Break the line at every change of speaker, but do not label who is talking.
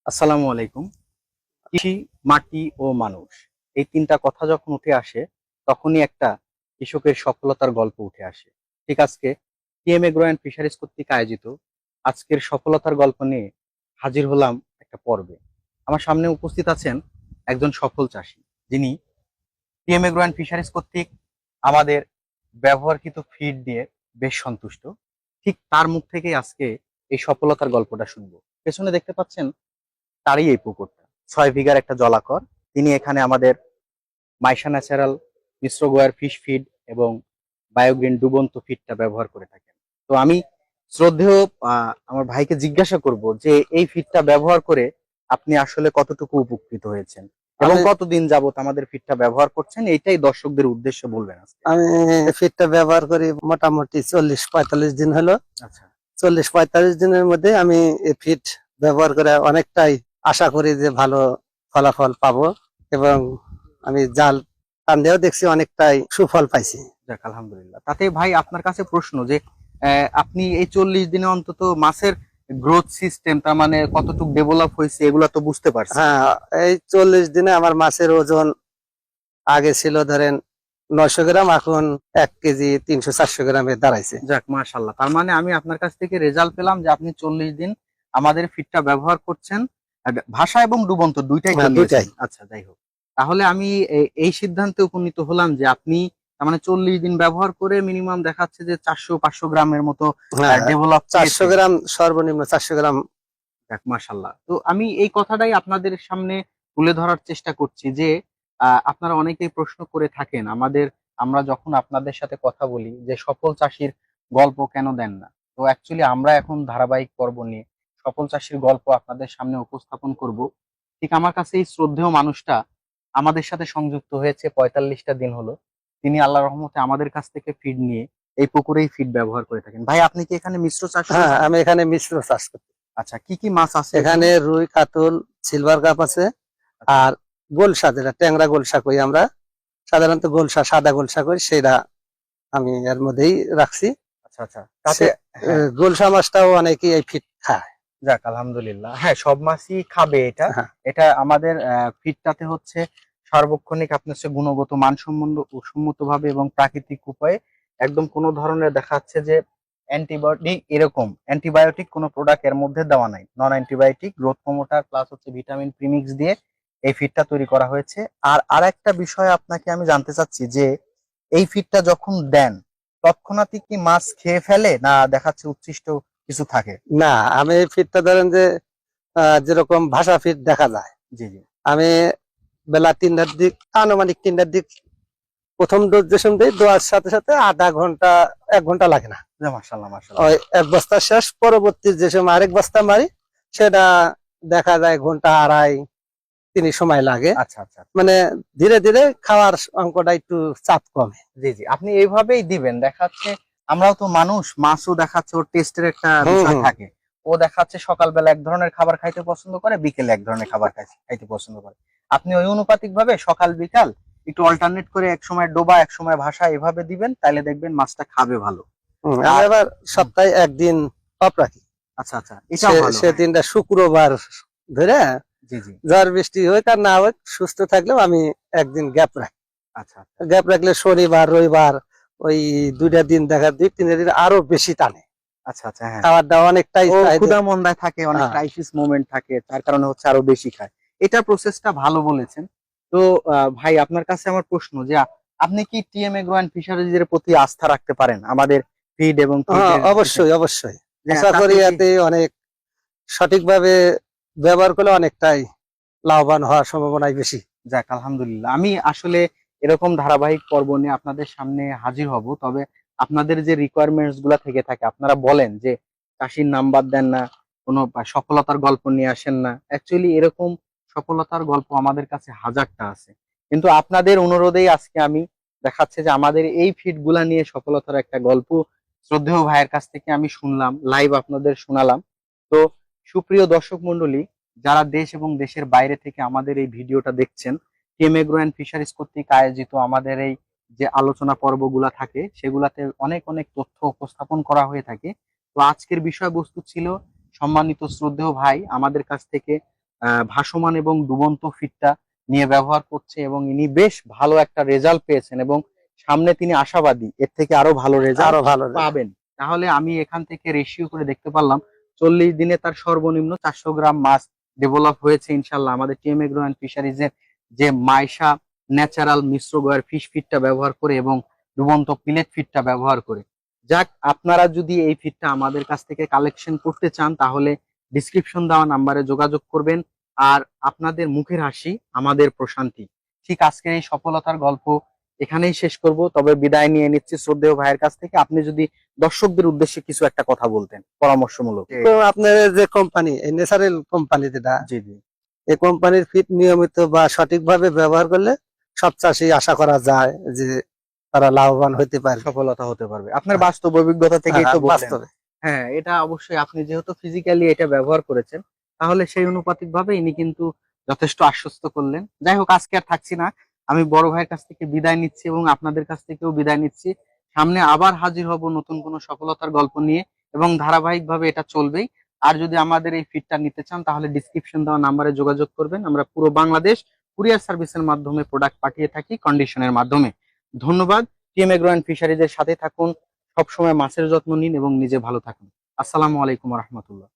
আসসালামু আলাইকুম। কৃষি, মাটি ও মানুষ, এই তিনটা কথা যখন উঠে আসে তখনই একটা কৃষকের সফলতার গল্প উঠে আসে। ঠিক আজকে টিএম এগ্রো অ্যান্ড ফিশারিজ কর্তৃক আয়োজিত আজকের সফলতার গল্প নিয়ে হাজির হলাম একটা পর্বে। আমার সামনে উপস্থিত আছেন একজন সফল চাষী, যিনি টিএম এগ্রো অ্যান্ড ফিশারিজ কর্তৃক আমাদের ব্যবহারকৃত ফিড দিয়ে বেশ সন্তুষ্ট। ঠিক তার মুখ থেকেই আজকে এই সফলতার গল্পটা শুনবো। পেছনে দেখতে পাচ্ছেন তারই এই পুকুরটা 6 বিঘার একটা জলাকর। তিনি এখানে আমাদের মাইশা ন্যাচারাল মিশ্র গোয়ার ফিশ ফিড এবং বায়োগ্রিন ডুবন্ত ফিডটা ব্যবহার করে থাকেন। তো আমি শ্রদ্ধেয় আমার ভাইকে জিজ্ঞাসা করব যে এই ফিডটা ব্যবহার করে আপনি আসলে কতটুকু উপকৃত হয়েছেন এবং
আমি
কতদিন যাবত আমাদের ফিডটা ব্যবহার করছেন, এইটাই দর্শকদের উদ্দেশ্যে বলবেন আজকে।
আমি ফিটটা ব্যবহার করি মোটামুটি 40-45 দিন হলো।
আচ্ছা
40-45 দিনের মধ্যে আমি এই ফিট ব্যবহার করে অনেকটাই আশা করি যে ভালো ফলাফল পাবো, এবং আমি জাল টানতেও দেখছি অনেকটাই সুফল পাইছি।
যাক আলহামদুলিল্লাহ। তাতে ভাই আপনার কাছে প্রশ্ন যে আপনি এই 40 দিনে অন্তত মাছের গ্রোথ সিস্টেম, তার মানে কতটুকু ডেভেলপ হয়েছে এগুলা তো বুঝতে পারছেন।
হ্যাঁ, এই 40 দিনে আমার মাছের ওজন আগে ছিল ধরেন 900 গ্রাম, এখন 1 কেজি 300-400 গ্রামে দাঁড়াইছে।
যাক মাশাআল্লাহ, তার মানে আমি আপনার কাছ থেকে রেজাল্ট পেলাম যে আপনি 40 দিন আমাদের ফিডটা ব্যবহার করছেন। ভাষা এবং ডুবন্ত দুইটাই তো
হ্যাঁ,
নিয়েছেন।
দুইটাই।
আচ্ছা যাই হোক, তাহলে আমি এই সিদ্ধান্তে উপনীত হলাম যে আপনি তার মানে 40 দিন ব্যবহার করে মিনিমাম দেখাচ্ছে যে 400-500 গ্রামের মতো
হ্যাঁ,
ডেভেলপ
400 গ্রাম, সর্বনিম্ন 400 গ্রাম।
যাক মাশাআল্লাহ। তো আমি এই কথাটাই আপনাদের সামনে তুলে ধরার চেষ্টা করছি যে আপনারা অনেকেই প্রশ্ন করে থাকেন আমাদের, আমরা যখন আপনাদের সাথে কথা বলি যে সফল চাষীর গল্প কেন দেন না। তো অ্যাকচুয়ালি আমরা এখন ধারাবাহিক পর্ব নিয়ে সফল চাষীর গল্প আপনাদের সামনে উপস্থাপন করব। ঠিক আমার কাছে এই শ্রদ্ধেয় মানুষটা আমাদের সাথে সংযুক্ত হয়েছে 45টা দিন হলো। তিনি আল্লাহর রহমতে আমাদের কাছ থেকে ফিড নিয়ে এই পুকুরেই ফিড ব্যবহার করে থাকেন। ভাই আপনি কি এখানে মিশ্র চাষ
হ্যাঁ,
করেছেন?
আমি এখানে মিশ্র চাষ করি।
আচ্ছা, কি কি মাছ আছে
এখানে রুই, কাতল, সিলভার কাপ আছে,
আচ্ছা
আর গোলসা, যেটা ট্যাংরা গোলসা কই আমরা, সাধারণত গোলসা, সাদা গোলসা কই, সেটা আমি এর মধ্যেই রাখছি।
আচ্ছা আচ্ছা তাতে হ্যাঁ
গোলসা মাছটাও অনেকেই এই ফিট খায়।
যাক আলহামদুলিল্লাহ, হ্যাঁ সব মাছই খাবে এটা।
হ্যাঁ,
এটা আমাদের ফিডটাতে হচ্ছে সার্বক্ষণিক আপনার হচ্ছে গুণগত মানসম্মত সম্মত ভাবে এবং প্রাকৃতিক উপায়ে একদম কোনো ধরনের দেখা যাচ্ছে যে অ্যান্টিবায়োটিক, এরকম অ্যান্টিবায়োটিক কোনো প্রোডাক্ট এর মধ্যে দেওয়া নাই। নন অ্যান্টিবায়োটিক গ্রোথ প্রমোটার প্লাস হচ্ছে ভিটামিন প্রিমিক্স দিয়ে এই ফিডটা তৈরি করা হয়েছে। আর আরেকটা বিষয় আপনাকে আমি জানতে চাচ্ছি যে এই ফিডটা যখন দেন তৎক্ষণাৎই কি মাছ খেয়ে ফেলে না দেখাচ্ছে উচ্ছিষ্ট কিছু থাকে?
না, আমি এই ফিটটা ধরেন যে যেরকম ভাষা ফিট দেখা যায়,
জি জি।
আমি বেলা 3টার দিক, আনুমানিক 3টার দিক প্রথম ডোজ যে সময় দেওয়ার সাথে সাথে আধা ঘন্টা 1 ঘন্টা লাগে না,
মাশাআল্লাহ মাশাআল্লাহ।
ওই এক বস্তা শেষ, পরবর্তী যে সময় আরেক বস্তা মারি সেটা দেখা যায় ঘন্টা আড়াই 3 সময় লাগে।
আচ্ছা আচ্ছা।
মানে ধীরে ধীরে খাওয়ার অঙ্কটা একটু চাপ কমে।
জি জি, আপনি এইভাবেই দিবেন। দেখাচ্ছে আমরাও তো মানুষ, মাছও দেখাচ্ছে ওর টেস্টের একটা
হুম,
বিষয়
হুম।
থাকে। ও দেখাচ্ছে সকালবেলা এক ধরনের খাবার খাইতে পছন্দ করে, বিকেলে এক ধরনের খাবার খাইতে পছন্দ করে। আপনি ওই অনুপাতিক ভাবে সকাল বিকাল একটু অল্টারনেট করে এক সময় ডোবা এক সময় ভাষা এভাবে দিবেন, তাইলে দেখবেন মাছটা খাবে ভালো।
আমি
আর
আবার সপ্তাহে একদিন অফ রাখি।
আচ্ছা আচ্ছা, এটাও ভালো।
সে
হ্যাঁ
দিনটা শুক্রবার ধরে,
জি জি।
ঝড় বৃষ্টি হোক আর না হোক, সুস্থ থাকলেও আমি একদিন গ্যাপ রাখি।
আচ্ছা
গ্যাপ রাখলে শনিবার রবিবার ওই 2টা দিন, দেখা 2-3 দিন আরো বেশি টানে।
আচ্ছা আচ্ছা। হ্যাঁ
খাবার দাওয়া অনেকটাই
ও
চাহিদা।
ক্ষুধা মন্দায় থাকে, অনেক
হ্যাঁ,
ক্রাইসিস মোমেন্ট থাকে, তার কারণে হচ্ছে আরো বেশি খায়। এটা প্রসেসটা ভালো বলেছেন। তো ভাই আপনার কাছে আমার প্রশ্ন যে আপনি কি টিএম এগ্রো অ্যান্ড ফিশারিজ এর প্রতি আস্থা রাখতে পারেন আমাদের ফিড এবং
হ্যাঁ,
ফিডের
অবশ্যই অবশ্যই।
যে
আশা
তাতে
করি
কি
এতে অনেক সঠিকভাবে ব্যবহার করলে অনেকটাই লাভবান হওয়ার সম্ভাবনাই বেশি।
যাক আলহামদুলিল্লাহ। আমি আসলে এরকম ধারাবাহিক পর্ব নিয়ে আপনাদের সামনে হাজির হব। তবে আপনাদের যে রিকোয়ারমেন্টস গুলা থেকে থাকে, আপনারা বলেন যে চাষির নাম্বার দেন না, কোনো সফলতার গল্প নিয়ে আসেন না। অ্যাকচুয়ালি এরকম সফলতার গল্প আমাদের কাছে হাজারটা আছে, কিন্তু আপনাদের অনুরোধেই আজকে আমি দেখাচ্ছে যে আমাদের এই ফিড গুলা নিয়ে সফলতার একটা গল্প শ্রদ্ধেয় ভাইয়ের কাছ থেকে আমি শুনলাম, লাইভ আপনাদের শোনালাম। তো সুপ্রিয় দর্শক মন্ডলী, যারা দেশ এবং দেশের বাইরে থেকে আমাদের এই ভিডিওটা দেখছেন, টিএম এগ্রো অ্যান্ড ফিশারিজ কর্তৃক আয়োজিত আমাদের এই যে আলোচনা পর্বগুলা থাকে সেগুলাতে অনেক অনেক তথ্য উপস্থাপন করা হয়ে থাকে। তো আজকের বিষয়বস্তু ছিল সম্মানিত শ্রদ্ধেয় ভাই আমাদের কাছ থেকে ভাসমান এবং ডুবন্ত ফিডটা নিয়ে ব্যবহার করছে এবং ইনি বেশ ভালো একটা রেজাল্ট পেয়েছেন এবং সামনে তিনি আশাবাদী এর থেকে আরো ভালো রেজাল্ট
আরো ভালো
পাবেন। তাহলে আমি এখান থেকে রেশিও করে দেখতে পারলাম 40 দিনে তার সর্বনিম্ন 400 গ্রাম মাছ ডেভেলপ হয়েছে ইনশাল্লাহ আমাদের টিএম এগ্রো অ্যান্ড ফিশারিজ এর যে মাইশা ন্যাচারাল মিশ্র গয়ার ফিশ ফিডটা ব্যবহার করে এবং ডুবন্ত পিলেট ফিডটা ব্যবহার করে। যাক, আপনারা যদি এই ফিডটা আমাদের কাছ থেকে কালেকশন করতে চান তাহলে ডিসক্রিপশন দেওয়া নাম্বারে যোগাযোগ করবেন। আর আপনাদের মুখের হাসি আমাদের প্রশান্তি। ঠিক আজকের এই সফলতার গল্প এখানেই শেষ করব, তবে বিদায় নিয়ে নিচ্ছি শ্রদ্ধেয় ভাইয়ের কাছ থেকে। আপনি যদি দর্শকদের উদ্দেশ্যে কিছু একটা কথা বলতেন পরামর্শমূলক।
তো আপনার যে কোম্পানি, এই ন্যাচারাল কোম্পানি যেটা,
জি জি।
এই কোম্পানির ফিড নিয়মিত বা সঠিকভাবে ব্যবহার করলে সব চাষি আশা করা যায় যে তারা লাভবান হতে পারে।
সফলতা হতে পারবে আপনার বাস্তব অভিজ্ঞতা থেকেই তো
হ্যাঁ,
বললেন।
বাস্তবে
হ্যাঁ, এটা অবশ্যই আপনি যেহেতু ফিজিক্যালি এটা ব্যবহার করেছেন তাহলে সেই অনুপাতিক ভাবে ইনি কিন্তু যথেষ্ট আশ্বস্ত করলেন। যাই হোক, আজকে আর থাকছি না, আমি বড় ভাইয়ের কাছ থেকে বিদায় নিচ্ছি এবং আপনাদের কাছ থেকেও বিদায় নিচ্ছি। সামনে আবার হাজির হব নতুন কোনো সফলতার গল্প নিয়ে এবং ধারাবাহিকভাবে এটা চলবেই। আর যদি আমাদের এই ফিডটা নিতে চান তাহলে ডিসক্রিপশন দেওয়া নাম্বারে যোগাযোগ করবেন। আমরা পুরো বাংলাদেশ কুরিয়ার সার্ভিসের মাধ্যমে প্রোডাক্ট পাঠিয়ে থাকি কন্ডিশনের মাধ্যমে। ধন্যবাদ। টিএম এগ্রো অ্যান্ড ফিশারিজের সাথে থাকুন, সবসময় মাছের যত্ন নিন এবং নিজে ভালো থাকুন। আসসালামু আলাইকুম রহমতুল্লাহ।